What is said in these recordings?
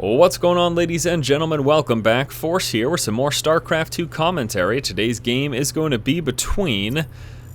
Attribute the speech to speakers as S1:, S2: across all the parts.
S1: What's going on, ladies and gentlemen? Welcome back. Force here with some more StarCraft 2 commentary. Today's game is going to be between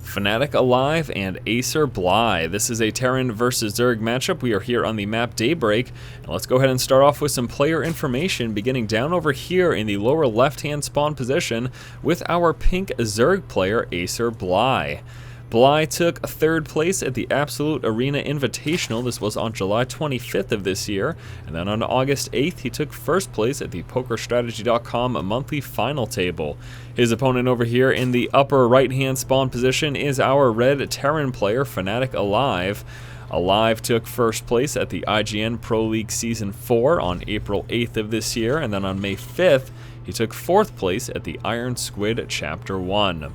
S1: Fnatic aLive and aBly. This is a Terran versus Zerg matchup. We are here on the map Daybreak, and let's go ahead and start off with some player information, beginning down over here in the lower left-hand spawn position with our pink Zerg player, aBly. Bly took third place at the Absolute Arena Invitational. This was on July 25th of this year. And then on August 8th, he took first place at the PokerStrategy.com monthly final table. His opponent over here in the upper right-hand spawn position is our red Terran player, Fnatic aLive. aLive took first place at the IGN Pro League Season 4 on April 8th of this year. And then on May 5th, he took fourth place at the Iron Squid Chapter 1.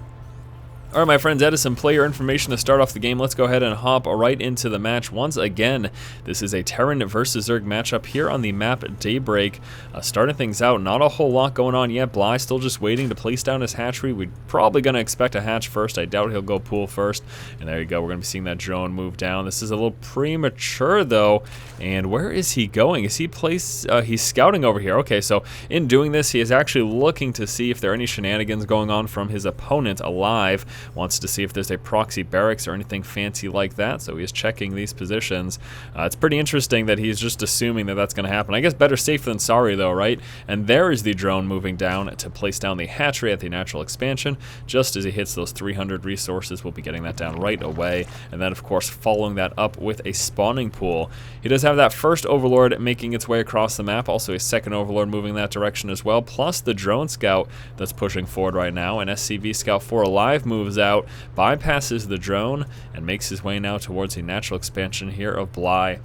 S1: Alright, my friends, that is some player information to start off the game. Let's go ahead and hop right into the match. Once again, this is a Terran versus Zerg matchup here on the map Daybreak. Starting things out, not a whole lot going on yet. Bly still just waiting to place down his hatchery. We're probably going to expect a hatch first. I doubt he'll go pool first. And there you go, we're going to be seeing that drone move down. This is a little premature, though. And where is he going? Is he he's scouting over here. Okay, so in doing this, he is actually looking to see if there are any shenanigans going on from his opponent, aLive. Wants to see if there's a proxy barracks or anything fancy like that, so he's checking these positions. It's pretty interesting that he's just assuming that that's going to happen. I guess better safe than sorry, though, right? And there is the drone moving down to place down the hatchery at the natural expansion. Just as he hits those 300 resources, we'll be getting that down right away. And then, of course, following that up with a spawning pool. He does have that first Overlord making its way across the map, also a second Overlord moving that direction as well, plus the drone scout that's pushing forward right now. An SCV scout for aLive moves out, bypasses the drone, and makes his way now towards the natural expansion here of Bly.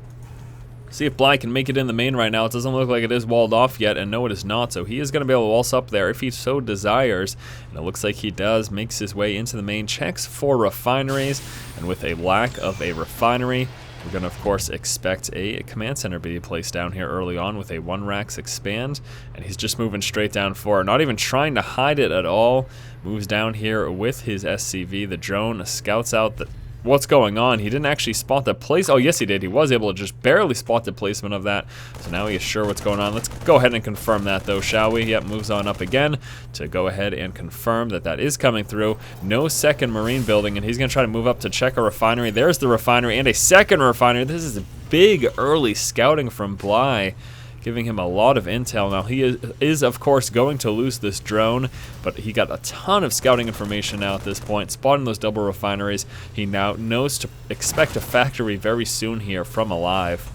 S1: See if Bly can make it in the main right now. It doesn't look like it is walled off yet, and no, it is not, so he is going to be able to waltz up there if he so desires, and it looks like he does. Makes his way into the main, checks for refineries, and with a lack of a refinery, we're going to, of course, expect a command center to be placed down here early on with a 1-Rax expand, and he's just moving straight down for it, not even trying to hide it at all. Moves down here with his SCV. The drone scouts out what's going on. He didn't actually spot the place. Oh, yes, he did. He was able to just barely spot the placement of that, so now he is sure what's going on. Let's go ahead and confirm that, though, shall we? Yep, moves on up again to go ahead and confirm that that is coming through. No second marine building, and he's going to try to move up to check a refinery. There's the refinery and a second refinery. This is a big early scouting from Bly, giving him a lot of intel. Now, he is of course going to lose this drone, but he got a ton of scouting information now at this point, spotting those double refineries. He now knows to expect a factory very soon here from aLive.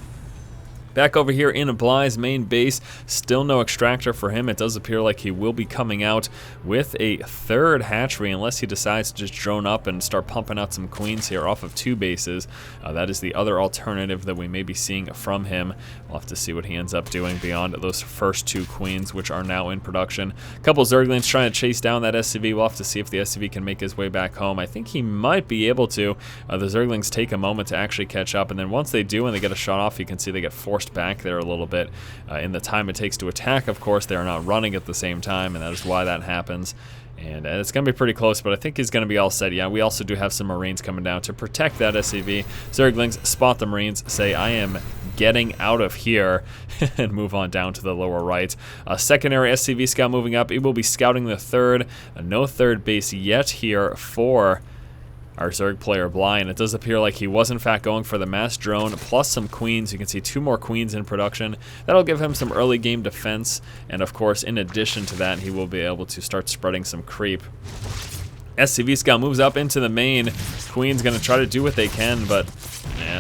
S1: Back over here in Bly's main base, still no extractor for him. It does appear like he will be coming out with a third hatchery unless he decides to just drone up and start pumping out some queens here off of 2 bases. That is the other alternative that we may be seeing from him. We'll have to see what he ends up doing beyond those first 2 queens, which are now in production. A couple Zerglings trying to chase down that SCV. We'll have to see if the SCV can make his way back home. I think he might be able to. The Zerglings take a moment to actually catch up, and then once they do and they get a shot off, you can see they get forced back there a little bit. In the time it takes to attack, of course, they are not running at the same time, and that is why that happens. And it's going to be pretty close, but I think he's going to be all set. Yeah, we also do have some Marines coming down to protect that SCV. Zerglings spot the Marines, say, I am getting out of here, and move on down to the lower right. A secondary SCV scout moving up. It will be scouting the third. No third base yet here for our Zerg player Bly, and it does appear like he was in fact going for the mass drone plus some queens. You can see 2 more queens in production. That'll give him some early game defense, and of course, in addition to that, he will be able to start spreading some creep. SCV scout moves up into the main. Queen's gonna try to do what they can, but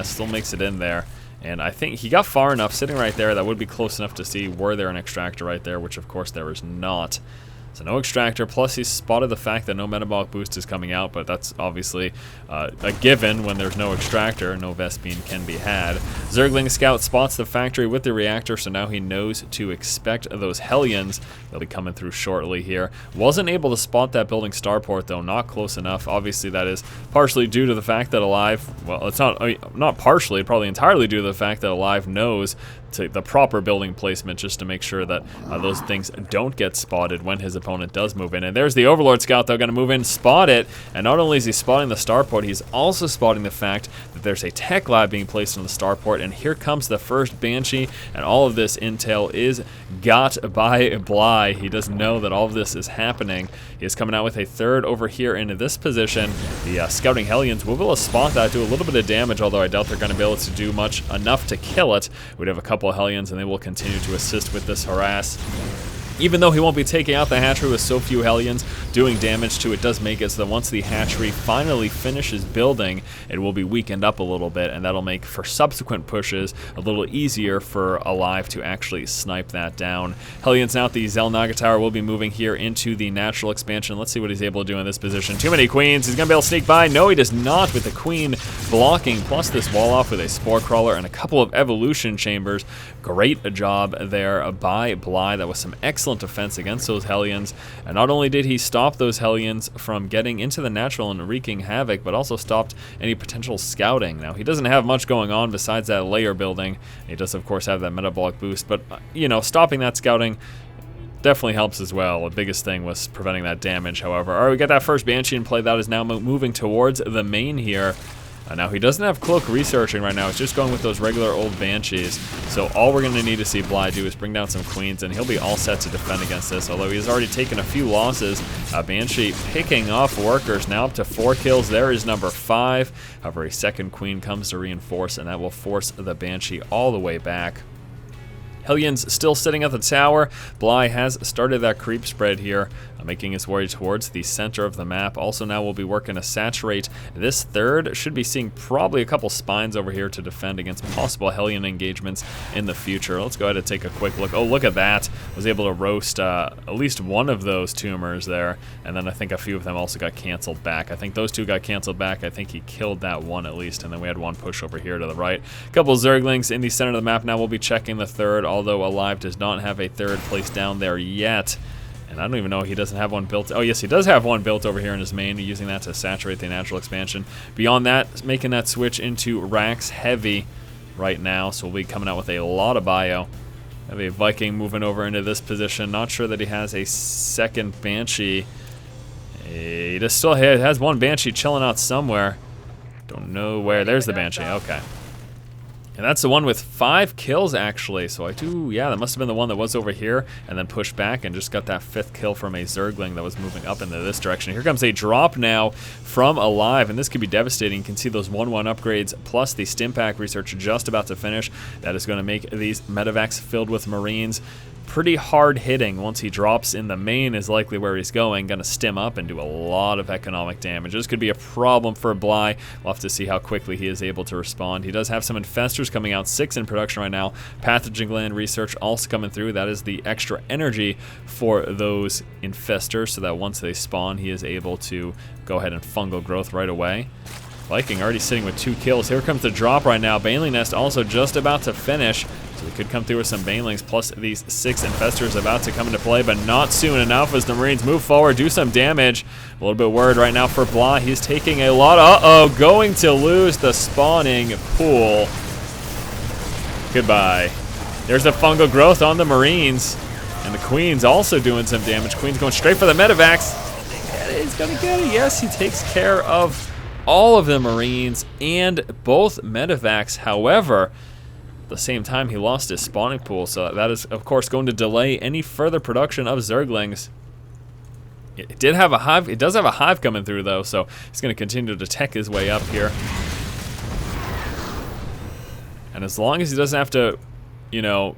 S1: still makes it in there. And I think he got far enough, sitting right there, that would be close enough to see were there an extractor right there, which of course there is not. So no extractor, plus he spotted the fact that no metabolic boost is coming out, but that's obviously a given when there's no extractor. No Vespene can be had. Zergling Scout spots the factory with the reactor, so now he knows to expect those Hellions. They'll be coming through shortly here. Wasn't able to spot that building starport, though, not close enough. Obviously, that is partially due to the fact that aLive, well, it's not partially, probably entirely due to the fact that aLive knows the proper building placement just to make sure that those things don't get spotted when his opponent does move in. And there's the Overlord Scout, though, going to move in, spot it, and not only is he spotting the starport, he's also spotting the fact that there's a tech lab being placed on the starport, and here comes the first Banshee, and all of this intel is got by Bly. He doesn't know that all of this is happening. He is coming out with a third over here into this position. The Scouting Hellions will be able to spot that, do a little bit of damage, although I doubt they're going to be able to do much enough to kill it. We'd have a couple of Hellions, and they will continue to assist with this harass. Even though he won't be taking out the hatchery with so few Hellions doing damage to it, does make it so that once the hatchery finally finishes building, it will be weakened up a little bit, and that'll make for subsequent pushes a little easier for aLive to actually snipe that down. Hellions now at the Xel'Naga Tower will be moving here into the natural expansion. Let's see what he's able to do in this position. Too many queens. He's going to be able to sneak by. No, he does not, with the queen blocking, plus this wall off with a spore crawler and a couple of evolution chambers. Great job there by Bly. That was some excellent defense against those Hellions, and not only did he stop those Hellions from getting into the natural and wreaking havoc, but also stopped any potential scouting. Now, he doesn't have much going on besides that layer building. He does, of course, have that metabolic boost, but, you know, stopping that scouting definitely helps as well. The biggest thing was preventing that damage, however. All right, we got that first Banshee in play. That is now moving towards the main here. Now, he doesn't have Cloak researching right now. It's just going with those regular old Banshees. So all we're going to need to see Bly do is bring down some Queens, and he'll be all set to defend against this, although he's already taken a few losses. Banshee picking off workers, now up to 4 kills. There is number 5. However, a second Queen comes to reinforce, and that will force the Banshee all the way back. Hellions still sitting at the tower. Bly has started that creep spread here, making his way towards the center of the map. Also now we'll be working to saturate this third. Should be seeing probably a couple spines over here to defend against possible Hellion engagements in the future. Let's go ahead and take a quick look. Oh, look at that. Was able to roast at least one of those tumors there, and then I think a few of them also got canceled back. I think those two got canceled back. I think he killed that one at least, and then we had one push over here to the right. A couple Zerglings in the center of the map. Now we'll be checking the third, although aLive does not have a third place down there yet. And I don't even know he doesn't have one built. Oh, yes, he does have one built over here in his main, using that to saturate the natural expansion. Beyond that, making that switch into Rax Heavy right now, so we'll be coming out with a lot of bio. Have a Viking moving over into this position. Not sure that he has a second Banshee. He just still has one Banshee chilling out somewhere. Don't know where. There's the Banshee. Okay. And that's the one with 5 kills, actually. So yeah, that must have been the one that was over here and then pushed back and just got that 5th kill from a Zergling that was moving up into this direction. Here comes a drop now from aLive, and this could be devastating. You can see those 1-1 upgrades plus the Stimpack research just about to finish. That is going to make these medevacs filled with Marines pretty hard hitting. Once he drops in the main is likely where he's going, gonna stim up and do a lot of economic damage. This could be a problem for Bly. We'll have to see how quickly he is able to respond. He does have some infestors coming out, 6 in production right now. Pathogen gland research also coming through. That is the extra energy for those infestors, so that once they spawn, he is able to go ahead and fungal growth right away. Viking already sitting with 2 kills. Here comes the drop right now. Baneling Nest also just about to finish. So we could come through with some Banelings, plus these 6 infestors about to come into play, but not soon enough as the Marines move forward, do some damage. A little bit worried right now for Bly. He's taking a lot. Uh-oh, going to lose the spawning pool. Goodbye. There's the fungal growth on the Marines. And the Queen's also doing some damage. Queen's going straight for the medevacs. He's gonna get it. Yes, he takes care of all of the Marines and both medevacs. However, at the same time, he lost his spawning pool, so that is, of course, going to delay any further production of Zerglings. It did have a hive. It does have a hive coming through, though, so he's going to continue to tech his way up here. And as long as he doesn't have to, you know,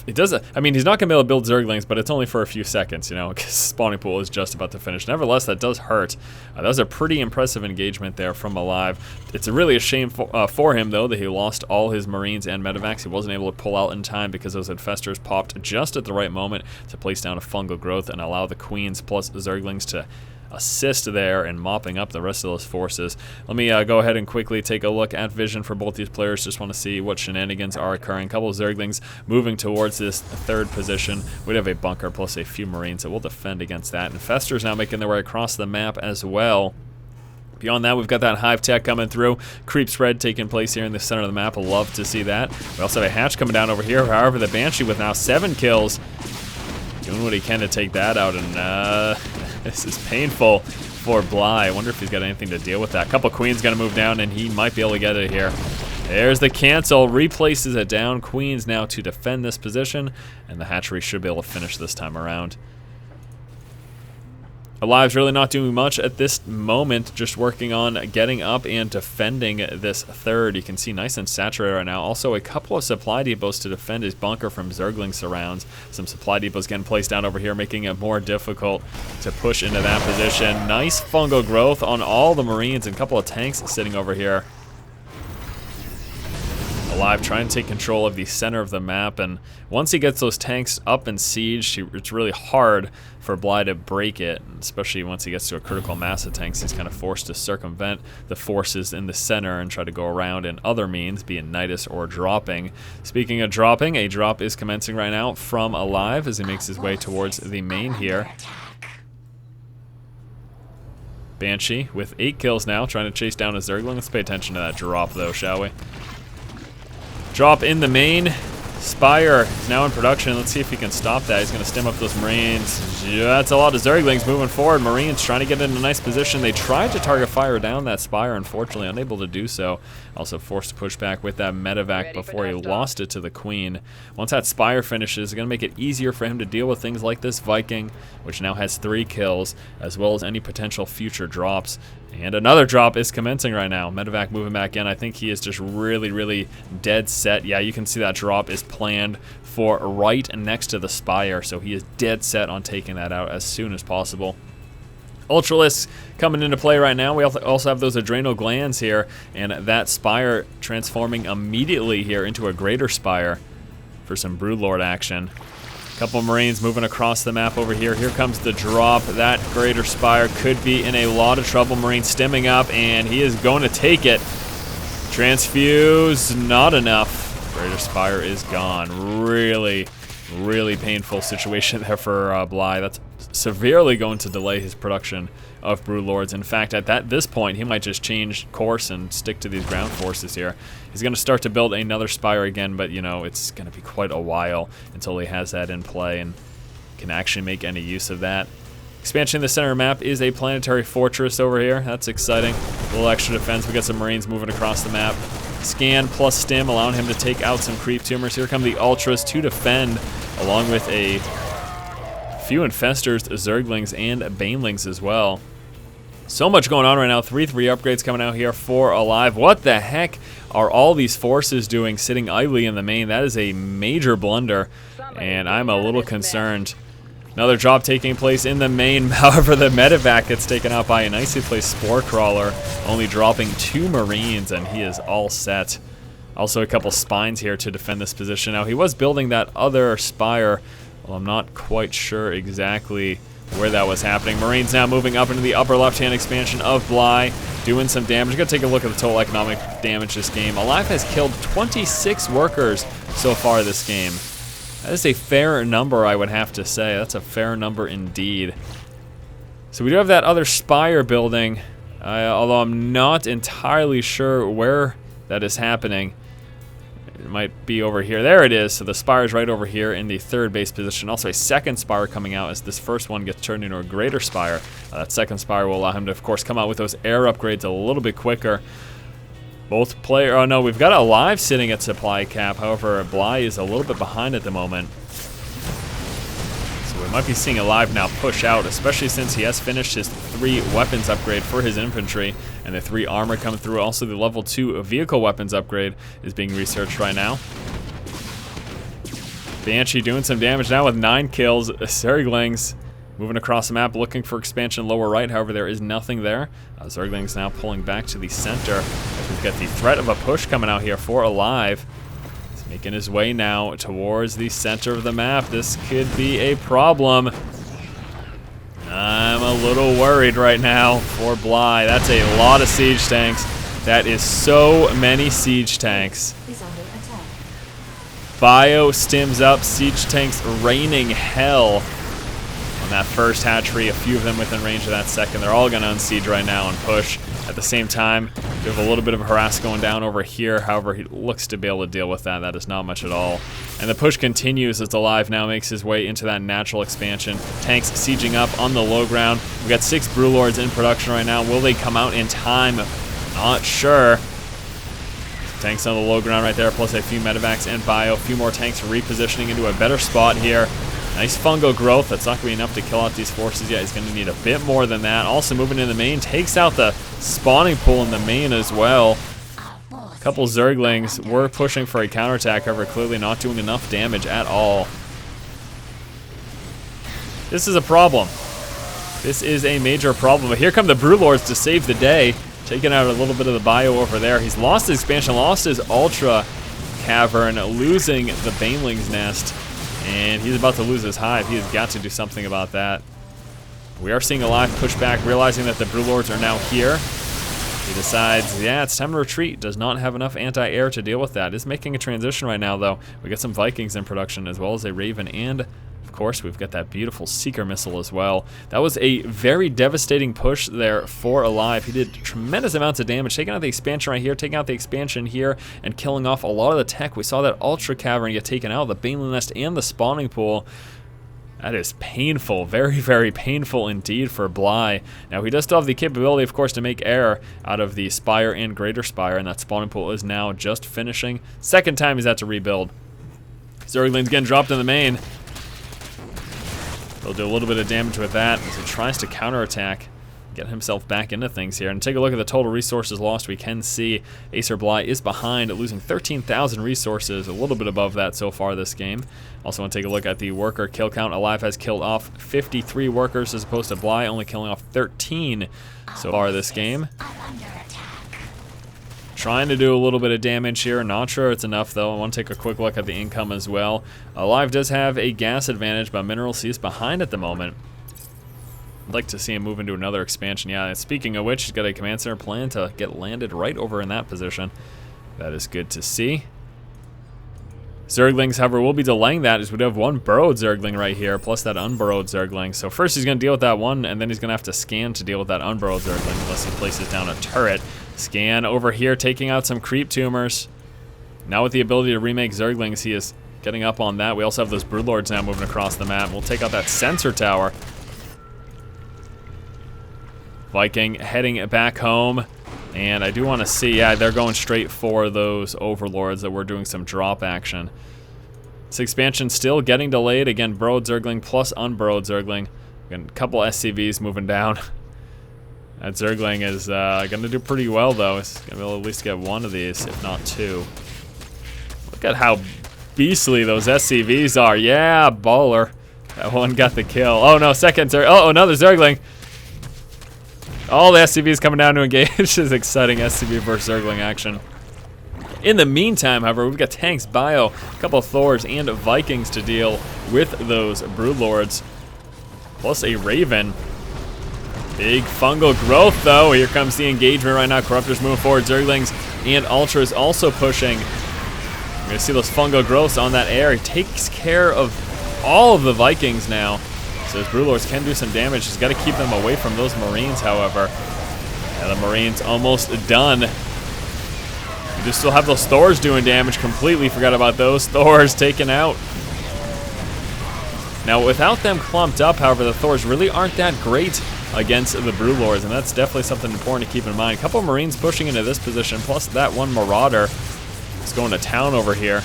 S1: it doesn't. I mean, he's not going to be able to build Zerglings, but it's only for a few seconds, you know, because spawning pool is just about to finish. Nevertheless, that does hurt. That was a pretty impressive engagement there from aLive. It's really a shame for him, though, that he lost all his Marines and medevacs. He wasn't able to pull out in time because those infestors popped just at the right moment to place down a fungal growth and allow the Queens plus Zerglings to assist there in mopping up the rest of those forces. Let me go ahead and quickly take a look at vision for both these players. Just want to see what shenanigans are occurring. A couple of Zerglings moving towards this 3rd position. We'd have a bunker plus a few Marines that will defend against that. Infestors now making their way across the map as well. Beyond that, we've got that hive tech coming through. Creep spread taking place here in the center of the map. I'll love to see that. We also have a hatch coming down over here. However, the Banshee with now 7 kills. Doing what he can to take that out, and this is painful for Bly. I wonder if he's got anything to deal with that. A couple Queens going to move down, and he might be able to get it here. There's the cancel. Replaces it down. Queens now to defend this position, and the hatchery should be able to finish this time around. aLive's really not doing much at this moment, just working on getting up and defending this third. You can see nice and saturated right now. Also, a couple of supply depots to defend his bunker from Zergling surrounds. Some supply depots getting placed down over here, making it more difficult to push into that position. Nice fungal growth on all the Marines and a couple of tanks sitting over here. aLive trying to take control of the center of the map, and once he gets those tanks up in siege, it's really hard for Bly to break it, especially once he gets to a critical mass of tanks. He's kind of forced to circumvent the forces in the center and try to go around in other means, be it Nidus or dropping. Speaking of dropping, a drop is commencing right now from aLive as he makes his way towards the main here. Banshee with 8 kills now, trying to chase down a Zergling. Let's pay attention to that drop though, shall we? Drop in the main. Spire is now in production. Let's see if he can stop that. He's going to stem up those Marines. Yeah, that's a lot of Zerglings moving forward. Marines trying to get in a nice position. They tried to target fire down that Spire, unfortunately unable to do so. Also forced to push back with that medevac before he lost it to the Queen. Once that Spire finishes, it's going to make it easier for him to deal with things like this Viking, which now has 3 kills, as well as any potential future drops. And another drop is commencing right now. Medevac moving back in. I think he is just really, really dead set. Yeah, you can see that drop is planned for right next to the Spire, so he is dead set on taking that out as soon as possible. Ultralisks coming into play right now. We also have those adrenal glands here, and that Spire transforming immediately here into a greater Spire for some Broodlord action. Couple Marines moving across the map over here. Here comes the drop. That greater Spire could be in a lot of trouble. Marine stemming up, and he is going to take it. Transfuse, not enough. Greater Spire is gone. Really, really painful situation there for Bly. That's severely going to delay his production of Broodlords. In fact, at this point, he might just change course and stick to these ground forces here. He's going to start to build another Spire again, but, you know, it's going to be quite a while until he has that in play and can actually make any use of that. Expansion in the center map is a planetary fortress over here. That's exciting. A little extra defense. We got some Marines moving across the map. Scan plus stim, allowing him to take out some creep tumors. Here come the Ultras to defend, along with a few Infestors, Zerglings, and Banelings as well. So much going on right now. 3/3 upgrades coming out here for aLive. What the heck are all these forces doing sitting idly in the main? That is a major blunder, and I'm a little concerned. Another drop taking place in the main. However, the medevac gets taken out by a nicely placed Spore Crawler, only dropping 2 Marines, and he is all set. Also a couple Spines here to defend this position. Now, he was building that other Spire. Well, I'm not quite sure exactly where that was happening. Marines now moving up into the upper left-hand expansion of Bly, doing some damage. We're going to take a look at the total economic damage this game. aLive has killed 26 workers so far this game. That is a fair number, I would have to say. That's a fair number indeed. So we do have that other Spire building, although I'm not entirely sure where that is happening. It might be over here. There it is. So the Spire is right over here in the 3rd base position. Also a second Spire coming out as this first one gets turned into a greater Spire. That second Spire will allow him to, of course, come out with those air upgrades a little bit quicker. Both player, oh no, we've got aLive sitting at supply cap. However, Bly is a little bit behind at the moment. So we might be seeing aLive now push out, especially since he has finished his 3 weapons upgrade for his infantry, and the 3 armor coming through. Also, the level 2 vehicle weapons upgrade is being researched right now. Banshee doing some damage now with 9 kills. Zerglings moving across the map, looking for expansion lower right. However, there is nothing there. Zerglings now pulling back to the center. We've got the threat of a push coming out here for aLive. He's making his way now towards the center of the map. This could be a problem. I'm a little worried right now for Bly. That's a lot of siege tanks. That is so many siege tanks. Bio stims up, siege tanks raining hell on that first hatchery. A few of them within range of that second. They're all going to unsiege right now and push. At the same time, we have a little bit of a harass going down over here. However, he looks to be able to deal with that. That is not much at all. And the push continues as aLive now makes his way into that natural expansion. Tanks sieging up on the low ground. We got 6 Brewlords in production right now. Will they come out in time? Not sure. Tanks on the low ground right there, plus a few medevacs and bio. A few more tanks repositioning into a better spot here. Nice fungal growth. That's not going to be enough to kill out these forces yet. He's going to need a bit more than that. Also moving in the main, takes out the spawning pool in the main as well. A couple Zerglings were pushing for a counterattack, however, clearly not doing enough damage at all. This is a problem. This is a major problem. But here come the Brewlords to save the day. Taking out a little bit of the bio over there. He's lost his expansion, lost his Ultra Cavern, losing the Baneling's Nest. And he's about to lose his hive. He has got to do something about that. We are seeing aLive push back, realizing that the Brewlords are now here. He decides, yeah, it's time to retreat. Does not have enough anti-air to deal with that. Is making a transition right now, though. We got some Vikings in production, as well as a Raven, and of course, we've got that beautiful Seeker missile as well. That was a very devastating push there for aLive. He did tremendous amounts of damage, taking out the expansion right here, taking out the expansion here, and killing off a lot of the tech. We saw that Ultra Cavern get taken out, the Baneling Nest, and the spawning pool. That is painful, very, very painful indeed for Bly. Now, he does still have the capability, of course, to make air out of the Spire and Greater Spire, and that spawning pool is now just finishing. Second time he's had to rebuild. Zergling's getting dropped in the main. He'll do a little bit of damage with that as he tries to counterattack, get himself back into things here. And take a look at the total resources lost. We can see aCerbly is behind, losing 13,000 resources, a little bit above that so far this game. Also want to take a look at the worker kill count. aLive has killed off 53 workers as opposed to Bly only killing off 13 so far this game. Trying to do a little bit of damage here. Not sure it's enough, though. I want to take a quick look at the income as well. aLive does have a gas advantage, but Mineral Sea is behind at the moment. I'd like to see him move into another expansion. Yeah, and speaking of which, he's got a command center plan to get landed right over in that position. That is good to see. Zerglings, however, will be delaying that as we do have one burrowed Zergling right here, plus that unburrowed Zergling. So first he's going to deal with that one, and then he's going to have to scan to deal with that unburrowed Zergling unless he places down a turret. Scan over here, taking out some creep tumors. Now with the ability to remake Zerglings, he is getting up on that. We also have those Broodlords now moving across the map. We'll take out that sensor tower. Viking heading back home. And I do want to see, yeah, they're going straight for those Overlords that we're doing some drop action. This expansion still getting delayed. Again, burrowed Zergling plus unburrowed Zergling. Got a couple SCVs moving down. That Zergling is going to do pretty well, though. It's going to be able to at least get one of these, if not two. Look at how beastly those SCVs are. Yeah, baller. That one got the kill. Oh, no, second Zergling. Oh, another Zergling. All the SCVs coming down to engage. This is exciting SCV versus Zergling action. In the meantime, however, we've got tanks, bio, a couple of Thors, and Vikings to deal with those Broodlords. Plus a Raven. Big fungal growth, though. Here comes the engagement right now. Corruptors moving forward. Zerglings and Ultras also pushing. We're going to see those fungal growths on that air. He takes care of all of the Vikings now. So his Broodlords can do some damage. He's got to keep them away from those Marines, however. Yeah, the Marines almost done. We do still have those Thors doing damage. Completely forgot about those Thors taken out. Now, without them clumped up, however, the Thors really aren't that great against the Broodlords, and that's definitely something important to keep in mind. A couple of Marines pushing into this position, plus that one Marauder is going to town over here.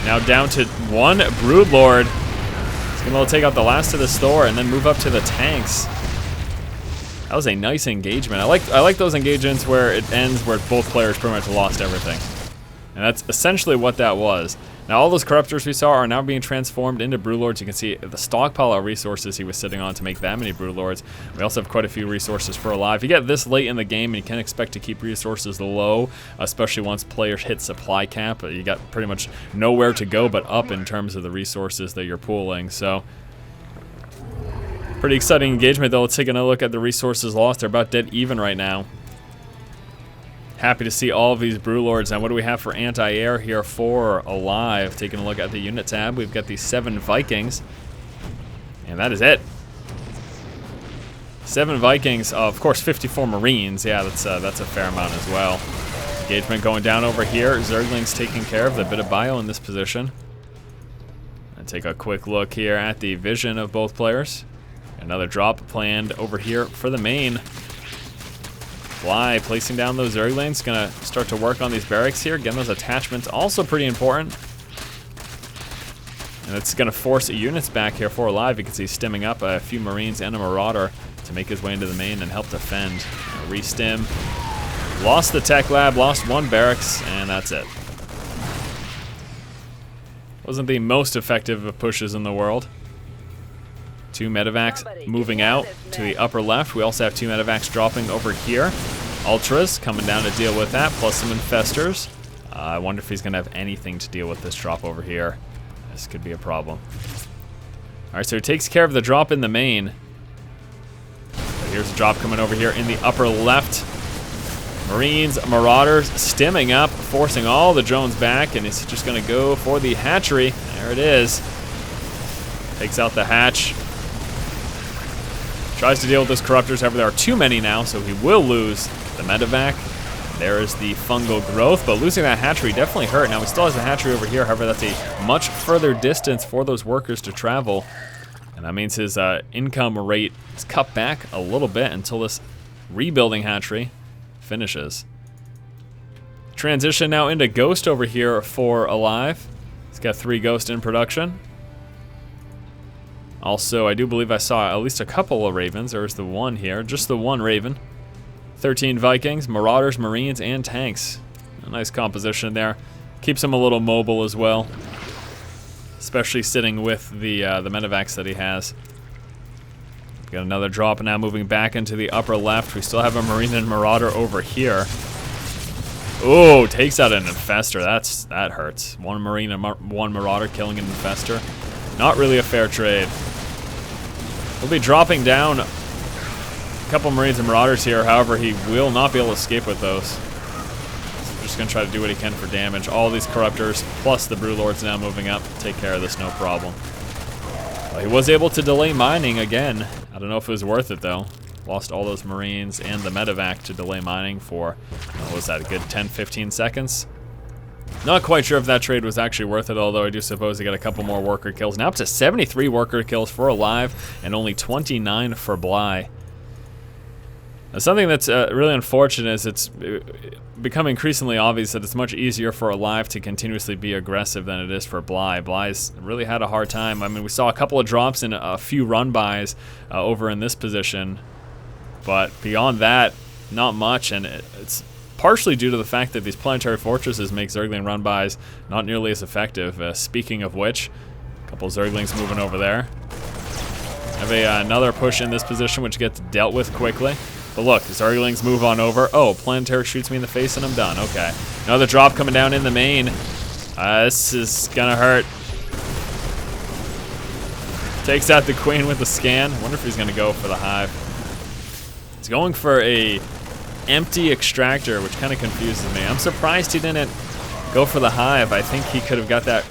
S1: Now down to one Broodlord. He's going to be able to take out the last of the Thor and then move up to the tanks. That was a nice engagement. I like those engagements where it ends where both players pretty much lost everything. And that's essentially what that was. Now all those Corruptors we saw are now being transformed into Broodlords. You can see the stockpile of resources he was sitting on to make that many Broodlords. We also have quite a few resources for aLive. You get this late in the game and you can expect to keep resources low, especially once players hit supply cap. You got pretty much nowhere to go but up in terms of the resources that you're pooling. So pretty exciting engagement, though. Let's take another look at the resources lost. They're about dead even right now. Happy to see all of these Broodlords. Now, what do we have for anti-air here for aLive? Taking a look at the unit tab, we've got the 7 Vikings. And that is it. 7 Vikings, of course 54 Marines. Yeah, that's a fair amount as well. Engagement going down over here. Zerglings taking care of the bit of bio in this position. And take a quick look here at the vision of both players. Another drop planned over here for the main. Bly placing down those Zerglings. Gonna start to work on these barracks here. Again, those attachments also pretty important. And it's gonna force units back here for aLive. You can see stimming up a few Marines and a Marauder to make his way into the main and help defend. Restim. Lost the tech lab, lost 1 barracks, and that's it. Wasn't the most effective of pushes in the world. 2 medevacs moving out to the upper left. We also have 2 medevacs dropping over here. Ultras coming down to deal with that, plus some infestors. I wonder if he's gonna have anything to deal with this drop over here. This could be a problem. All right, so he takes care of the drop in the main. So here's a drop coming over here in the upper left. Marines, Marauders stimming up, forcing all the drones back, and he's just gonna go for the hatchery. There it is. Takes out the hatch. Tries to deal with those corruptors, however there are too many now, so he will lose the medevac. There is the fungal growth, but losing that hatchery definitely hurt. Now he still has a hatchery over here, however that's a much further distance for those workers to travel. And that means his income rate is cut back a little bit until this rebuilding hatchery finishes. Transition now into Ghost over here for aLive. He's got 3 Ghost in production. Also, I do believe I saw at least a couple of Ravens. There's the one here, just the 1 Raven. 13 Vikings, Marauders, Marines, and tanks. A nice composition there. Keeps him a little mobile as well, especially sitting with the medevacs that he has. Got another drop now moving back into the upper left. We still have a Marine and Marauder over here. Oh, takes out an infestor. That hurts. 1 Marine and 1 Marauder killing an infestor. Not really a fair trade. We'll be dropping down a couple Marines and Marauders here. However, he will not be able to escape with those. So just gonna try to do what he can for damage. All these Corruptors plus the Brewlords now moving up. Take care of this, no problem. He was able to delay mining again. I don't know if it was worth it though. Lost all those Marines and the medevac to delay mining for, what was that, a good 10-15 seconds? Not quite sure if that trade was actually worth it, although I do suppose he got a couple more worker kills. Now up to 73 worker kills for aLive and only 29 for Bly. Now, something that's really unfortunate is it's become increasingly obvious that it's much easier for aLive to continuously be aggressive than it is for Bly. Bly's really had a hard time. I mean, we saw a couple of drops and a few run-bys over in this position, but beyond that, not much, and it's partially due to the fact that these planetary fortresses make Zergling run-bys not nearly as effective. Speaking of which, a couple Zerglings moving over there. Have another push in this position, which gets dealt with quickly. But look, Zerglings move on over. Oh, planetary shoots me in the face and I'm done. Okay. Another drop coming down in the main. This is gonna hurt. Takes out the Queen with the scan. Wonder if he's gonna go for the hive. He's going for a empty extractor, which kind of confuses me. I'm surprised he didn't go for the hive. I think he could have got that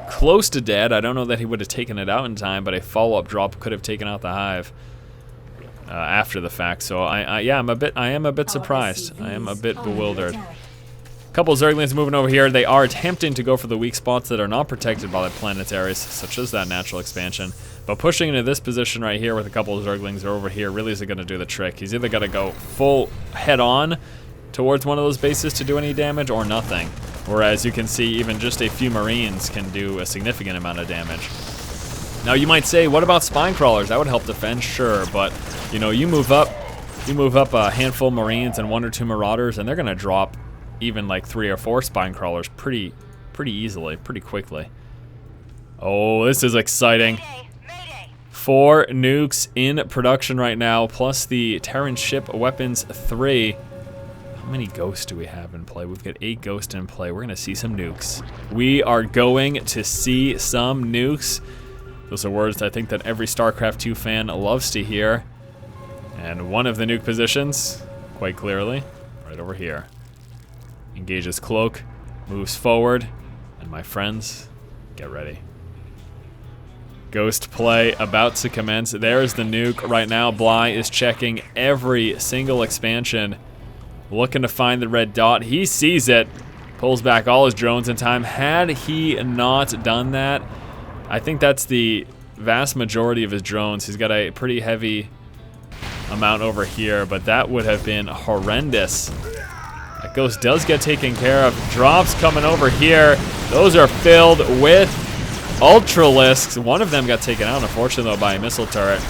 S1: close to dead. I don't know that he would have taken it out in time, but a follow-up drop could have taken out the hive after the fact. So I am a bit surprised. I am a bit bewildered. Couple Zerglings moving over here. They are attempting to go for the weak spots that are not protected by the planetaries, such as that natural expansion. But pushing into this position right here with a couple of Zerglings over here really isn't going to do the trick. He's either got to go full head-on towards one of those bases to do any damage or nothing. Whereas you can see even just a few Marines can do a significant amount of damage. Now you might say, what about spine crawlers? That would help defend, sure, but you know, you move up a handful of Marines and 1 or 2 Marauders, and they're going to drop even like 3 or 4 spine crawlers pretty easily, pretty quickly. Oh, this is exciting. 4 nukes in production right now, plus the Terran ship weapons 3. How many ghosts do we have in play? We've got 8 ghosts in play. We're gonna see some nukes. We are going to see some nukes. Those are words I think that every StarCraft 2 fan loves to hear. And one of the nuke positions, quite clearly, right over here. Engages cloak, moves forward, and my friends, get ready. Ghost play about to commence. There's the nuke. Right now, Bly is checking every single expansion, looking to find the red dot. He sees it, pulls back all his drones in time. Had he not done that, I think that's the vast majority of his drones. He's got a pretty heavy amount over here, but that would have been horrendous. That Ghost does get taken care of. Drops coming over here. Those are filled with Ultralisks. One of them got taken out, unfortunately, though, by a missile turret.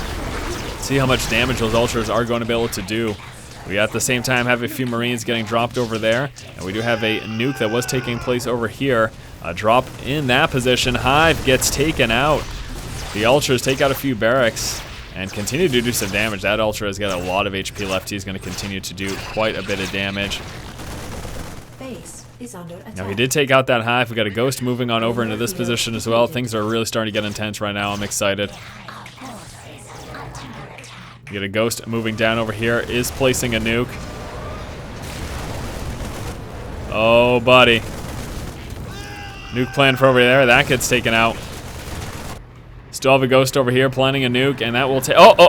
S1: See how much damage those Ultras are going to be able to do. We at the same time have a few Marines getting dropped over there, and we do have a nuke that was taking place over here. A drop in that position. Hive gets taken out. The Ultras take out a few barracks and continue to do some damage. That Ultra has got a lot of HP left. He's going to continue to do quite a bit of damage.
S2: Base is under attack.
S1: Now he did take out that Hive. We got a Ghost moving on over into this position as well. Things are really starting to get intense right now. I'm excited. We get a Ghost moving down over here. Is placing a nuke. Oh, buddy. Nuke plan for over there. That gets taken out. Still have a Ghost over here planning a nuke, and that will take. No.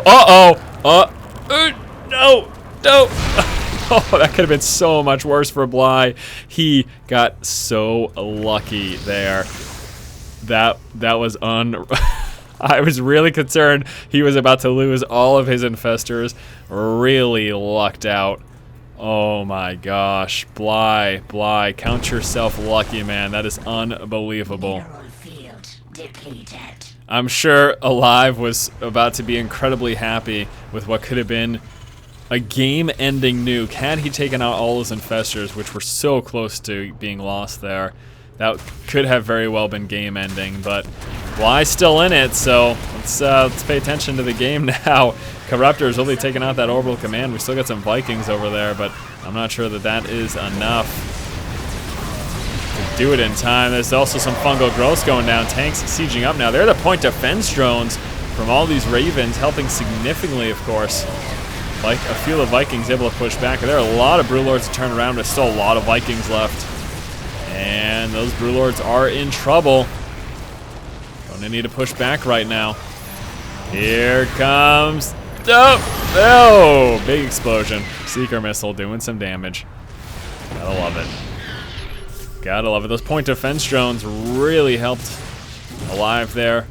S1: Oh, that could have been so much worse for Bly. He got so lucky there. That was I was really concerned he was about to lose all of his infestors. Really lucked out. Oh my gosh, Bly, count yourself lucky, man. That is unbelievable. I'm sure aLive was about to be incredibly happy with what could have been a game-ending nuke had he taken out all his infestors, which were so close to being lost there. That could have very well been game-ending, but Bly's still in it, so let's pay attention to the game now. Corruptor is only taking out that orbital command. We still got some Vikings over there, but I'm not sure that that is enough to do it in time. There's also some fungal growths going down. Tanks sieging up now. They're the point defense drones from all these Ravens, helping significantly, of course. Like a few of the Vikings able to push back. There are a lot of Brewlords to turn around. There's still a lot of Vikings left. And those Brewlords are in trouble. Gonna need to push back right now. Here comes... Oh, big explosion. Seeker missile doing some damage. Gotta love it. Gotta love it. Those point defense drones really helped aLive there.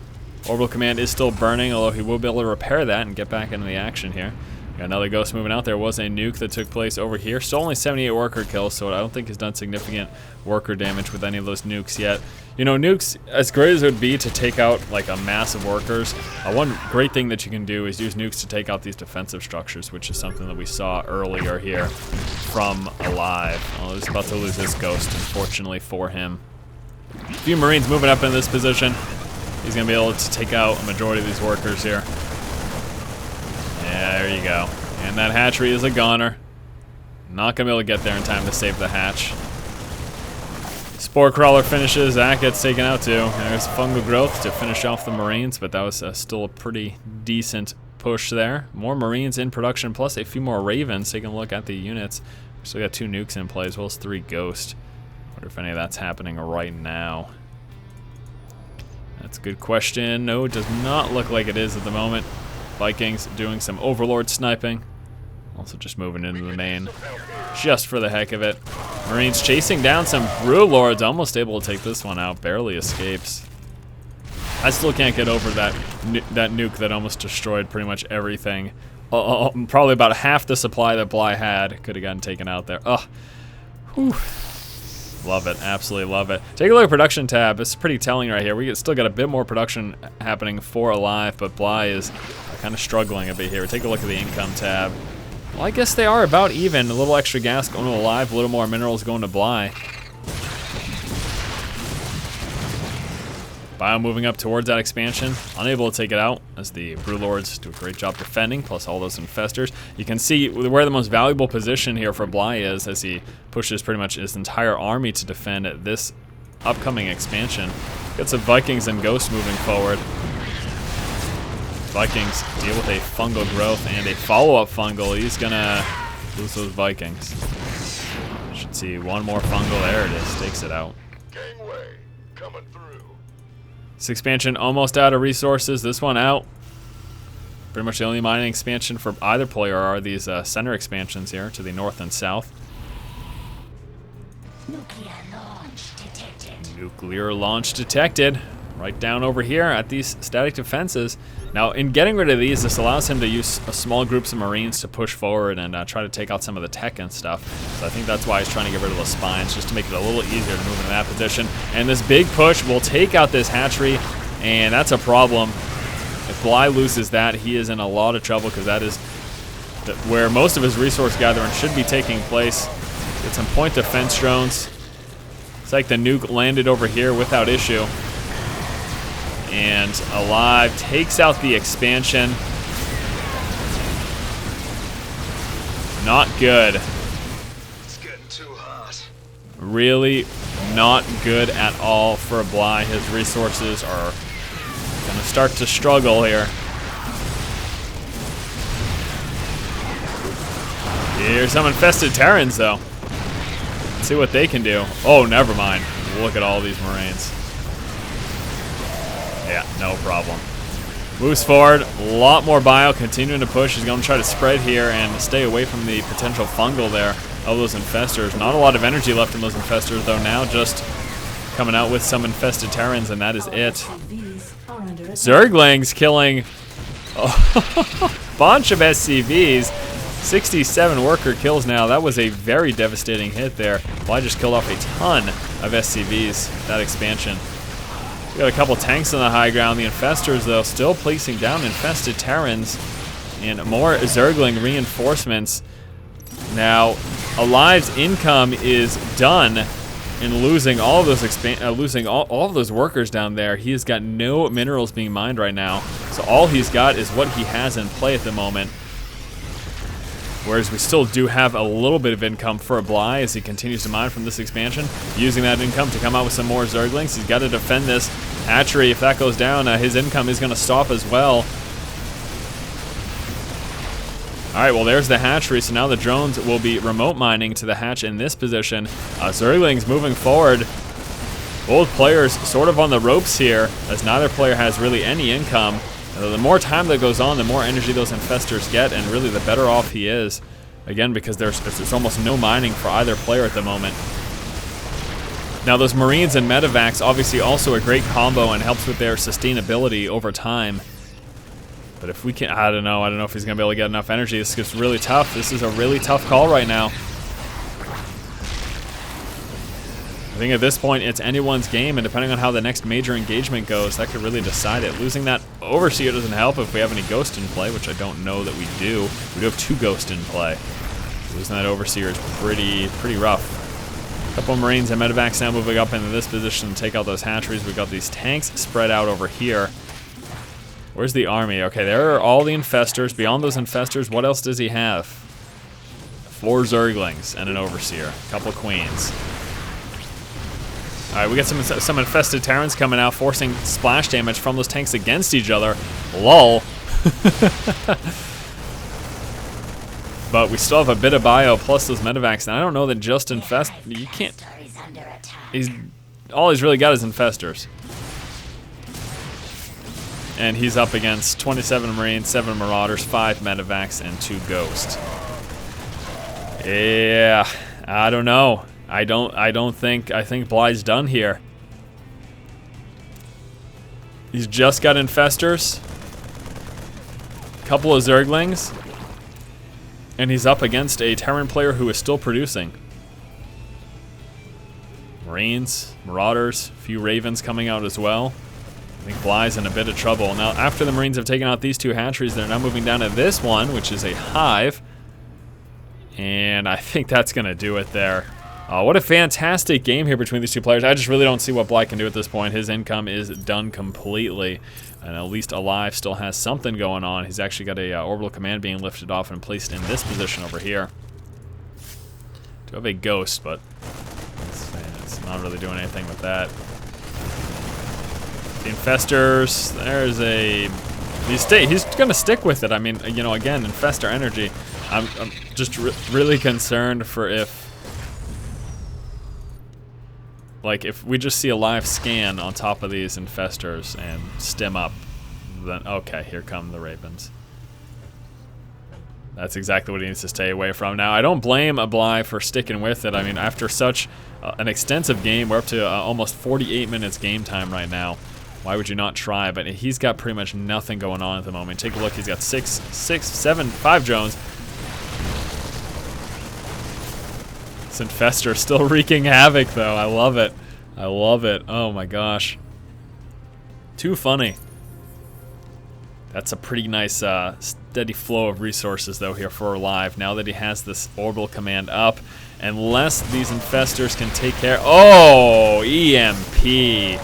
S1: Orbital command is still burning, although he will be able to repair that and get back into the action here. Got another Ghost moving out. There was a nuke that took place over here. Still only 78 worker kills, so I don't think he's done significant worker damage with any of those nukes yet. You know, nukes, as great as it would be to take out like a mass of workers, one great thing that you can do is use nukes to take out these defensive structures, which is something that we saw earlier here from aLive. Oh, he's about to lose this Ghost, unfortunately for him. A few Marines moving up in this position. He's going to be able to take out a majority of these workers here. Yeah, there you go. And that hatchery is a goner. Not going to be able to get there in time to save the hatch. Spore Crawler finishes. That gets taken out too. There's Fungal Growth to finish off the Marines, but that was still a pretty decent push there. More Marines in production, plus a few more Ravens. Taking a look at the units. We still got 2 nukes in play, as well as 3 Ghosts. Wonder if any of that's happening right now. That's a good question. No, it does not look like it is at the moment. Vikings doing some Overlord sniping. Also just moving into the main just for the heck of it. Marines chasing down some Brewlords, almost able to take this one out, barely escapes. I still can't get over that nuke that almost destroyed pretty much everything. Probably about half the supply that Bly had could have gotten taken out there. Ugh. Whew. Love it, absolutely love it. Take a look at production tab. It's pretty telling right here. We still got a bit more production happening for aLive, but Bly is kind of struggling a bit here. Take a look at the income tab. Well, I guess they are about even. A little extra gas going to aLive, a little more minerals going to Bly. Bio moving up towards that expansion, unable to take it out as the Brewlords do a great job defending, plus all those infestors. You can see where the most valuable position here for Bly is as he pushes pretty much his entire army to defend this upcoming expansion. Got some Vikings and Ghosts moving forward. Vikings deal with a fungal growth and a follow-up fungal. He's gonna lose those Vikings. Should see one more fungal. There it is. Takes it out.
S3: Gangway coming through.
S1: This expansion almost out of resources. This one out. Pretty much the only mining expansion for either player are these center expansions here to the north and south.
S3: Nuclear launch detected.
S1: Nuclear launch detected. Right down over here at these static defenses. Now, in getting rid of these, this allows him to use small groups of Marines to push forward and try to take out some of the tech and stuff. So I think that's why he's trying to get rid of the spines, just to make it a little easier to move into that position. And this big push will take out this hatchery, and that's a problem. If Bly loses that, he is in a lot of trouble, because that is where most of his resource gathering should be taking place. Get some point defense drones. It's like the nuke landed over here without issue. And aLive takes out the expansion. Not good.
S4: It's getting too hot.
S1: Really not good at all for Bly. His resources are gonna start to struggle here. Here's some infested Terrans though. Let's see what they can do. Oh, never mind. Look at all these Marines. Yeah, no problem. Moves forward, a lot more bio, continuing to push. He's going to try to spread here and stay away from the potential fungal there of those infestors. Not a lot of energy left in those infestors, though. Now just coming out with some infested Terrans, and that is it. Zerglings killing a bunch of SCVs. 67 worker kills now. That was a very devastating hit there. Well, I just killed off a ton of SCVs, that expansion. We got a couple tanks on the high ground. The infestors, though, still placing down infested Terrans and more Zergling reinforcements. Now, aLive's income is done in losing all of those all of those workers down there. He has got no minerals being mined right now, so all he's got is what he has in play at the moment. Whereas we still do have a little bit of income for Bly as he continues to mine from this expansion, using that income to come out with some more Zerglings. He's got to defend this hatchery. If that goes down, his income is going to stop as well. All right, well, there's the hatchery. So now the drones will be remote mining to the hatch in this position. Zerglings moving forward. Both players sort of on the ropes here, as neither player has really any income. The more time that goes on, the more energy those infestors get, and really the better off he is. Again, because there's almost no mining for either player at the moment. Now, those Marines and Medivacs, obviously also a great combo and helps with their sustainability over time. But if we can, I don't know if he's going to be able to get enough energy. This gets really tough. This is a really tough call right now. I think at this point, it's anyone's game, and depending on how the next major engagement goes, that could really decide it. Losing that Overseer doesn't help if we have any Ghost in play, which I don't know that we do. We do have 2 Ghost in play. Losing that Overseer is pretty rough. A couple of Marines and Medivacs now moving up into this position to take out those hatcheries. We've got these tanks spread out over here. Where's the army? Okay, there are all the infestors. Beyond those infestors, what else does he have? 4 Zerglings and an Overseer. A couple of Queens. All right, we got some infested Terrans coming out, forcing splash damage from those tanks against each other. Lol. But we still have a bit of bio plus those Medivacs, and I don't know that just infest. You can't. All he's really got is infestors, and he's up against 27 Marines, 7 Marauders, 5 Medivacs, and 2 Ghosts. Yeah, I don't know. I think Bly's done here. He's just got infestors, a couple of Zerglings, and he's up against a Terran player who is still producing. Marines, Marauders, a few Ravens coming out as well. I think Bly's in a bit of trouble. Now, after the Marines have taken out these 2 hatcheries, they're now moving down to this one, which is a hive. And I think that's going to do it there. What a fantastic game here between these 2 players. I just really don't see what Bly can do at this point. His income is done completely. And at least aLive still has something going on. He's actually got a orbital command being lifted off and placed in this position over here. Do have a Ghost, but it's not really doing anything with that. The infestors, there's a... He's going to stick with it. I mean, you know, again, infestor energy. I'm just really concerned for if Like, if we just see a live scan on top of these infestors and stim up, then okay, here come the Ravens. That's exactly what he needs to stay away from. Now, I don't blame aBlive for sticking with it. I mean, after such an extensive game, we're up to almost 48 minutes game time right now. Why would you not try? But he's got pretty much nothing going on at the moment. Take a look. He's got 5 drones. This infestor still wreaking havoc, though. I love it. I love it. Oh, my gosh. Too funny. That's a pretty nice steady flow of resources, though, here for aLive. Now that he has this orbital command up, unless these infestors can take care... Oh! EMP.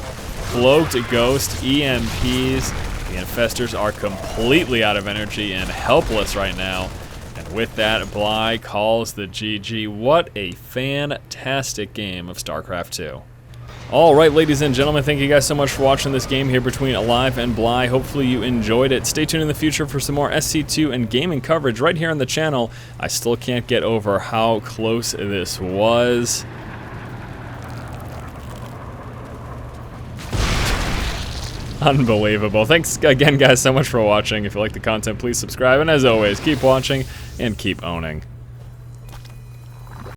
S1: Cloaked Ghost EMPs. The infestors are completely out of energy and helpless right now. And with that, Bly calls the GG. What a fantastic game of StarCraft 2. Alright, ladies and gentlemen, thank you guys so much for watching this game here between aLive and Bly. Hopefully you enjoyed it. Stay tuned in the future for some more SC2 and gaming coverage right here on the channel. I still can't get over how close this was. Unbelievable. Thanks again, guys, so much for watching. If you like the content, please subscribe. And as always, keep watching and keep owning.